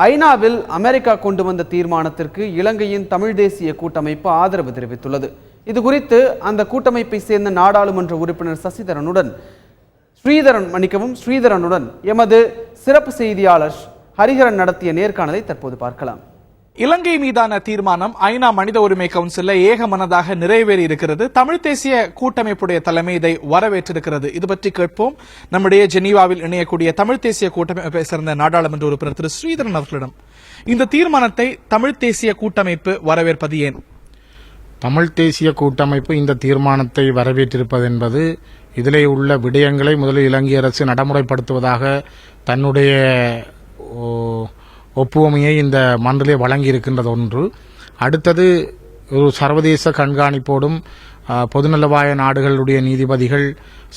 ஐநாவில் அமெரிக்கா கொண்டு வந்த தீர்மானத்திற்கு இலங்கையின் தமிழ் தேசிய கூட்டமைப்பு ஆதரவு தெரிவித்துள்ளது. இதுகுறித்து அந்த கூட்டமைப்பை சேர்ந்த நாடாளுமன்ற உறுப்பினர் சசிதரனுடன் ஸ்ரீதரனுடன் எமது சிறப்பு செய்தியாளர் ஹரிஹரன் நடத்திய நேர்காணலை தற்போது பார்க்கலாம். இலங்கை மீதான தீர்மானம் ஐநா மனித உரிமை கவுன்சில் ஏகமனதாக நிறைவேறி இருக்கிறது. தமிழ் தேசிய கூட்டமைப்புடைய தலைமை இதை வரவேற்றிருக்கிறது. இது பற்றி கேட்போம். நம்முடைய ஜெனீவாவில் இணையக்கூடிய தமிழ் தேசிய கூட்டமைப்பை சேர்ந்த நாடாளுமன்ற உறுப்பினர் திரு ஸ்ரீதரன் அவர்களிடம் இந்த தீர்மானத்தை தமிழ் தேசிய கூட்டமைப்பு வரவேற்பது ஏன்? தமிழ் தேசிய கூட்டமைப்பு இந்த தீர்மானத்தை வரவேற்றிருப்பது என்பது இதிலே உள்ள விடயங்களை முதலில் இலங்கை அரசு நடைமுறைப்படுத்துவதாக தன்னுடைய ஒப்புமையை இந்த மன்றிலே வழங்கி இருக்கின்றது ஒன்று. அடுத்தது ஒரு சர்வதேச கண்காணிப்போடும் பொதுநலவாய நாடுகளுடைய நீதிபதிகள்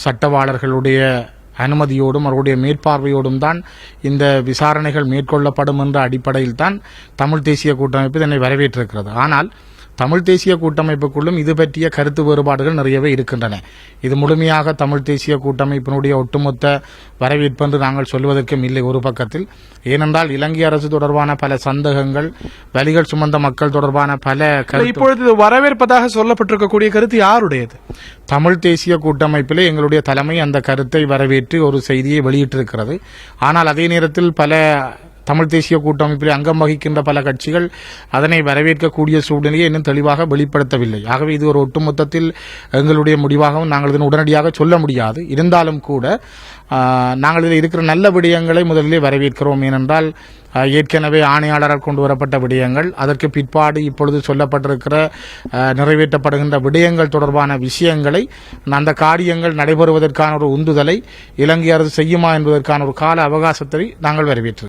சட்டவாளர்களுடைய அனுமதியோடும் அவருடைய மேற்பார்வையோடும் தான் இந்த விசாரணைகள் மேற்கொள்ளப்படும் என்ற அடிப்படையில் தான் தமிழ் தேசிய கூட்டமைப்பு இதனை வரவேற்றிருக்கிறது. ஆனால் தமிழ் தேசிய கூட்டமைப்புக்குள்ளும் இது பற்றிய கருத்து வேறுபாடுகள் நிறையவே இருக்கின்றன. இது முழுமையாக தமிழ் தேசிய கூட்டமைப்பினுடைய ஒட்டுமொத்த வரவேற்பு என்று நாங்கள் சொல்வதற்கும் இல்லை ஒரு பக்கத்தில். ஏனென்றால் இலங்கை அரசு தொடர்பான பல சந்தேகங்கள், வலிகள் சுமந்த மக்கள் தொடர்பான பல இப்பொழுது வரவேற்பதாக சொல்லப்பட்டிருக்கக்கூடிய கருத்து யாருடையது? தமிழ் தேசிய கூட்டமைப்பிலே எங்களுடைய தலைமை அந்த கருத்தை வரவேற்று ஒரு செய்தியை வெளியிட்டிருக்கிறது. ஆனால் அதே நேரத்தில் பல தமிழ் தேசிய கூட்டமைப்பில் அங்கம் வகிக்கின்ற பல கட்சிகள் அதனை வரவேற்கக்கூடிய சூழ்நிலையை இன்னும் தெளிவாக வெளிப்படுத்தவில்லை. ஆகவே இது ஒரு ஒட்டுமொத்தத்தில் எங்களுடைய முடிவாகவும் நாங்கள் இதனை உடனடியாக சொல்ல முடியாது. இருந்தாலும் கூட நாங்கள் இதில் இருக்கிற நல்ல விடயங்களை முதலிலே வரவேற்கிறோம். ஏனென்றால் ஏற்கனவே ஆணையாளரால் கொண்டு வரப்பட்ட விடயங்கள், அதற்கு பிற்பாடு இப்பொழுது சொல்லப்பட்டிருக்கிற நிறைவேற்றப்படுகின்ற விடயங்கள் தொடர்பான விஷயங்களை, அந்த காரியங்கள் நடைபெறுவதற்கான ஒரு உந்துதலை இலங்கை அரசு செய்யுமா என்பதற்கான ஒரு கால அவகாசத்தை நாங்கள் வரவேற்றோம்.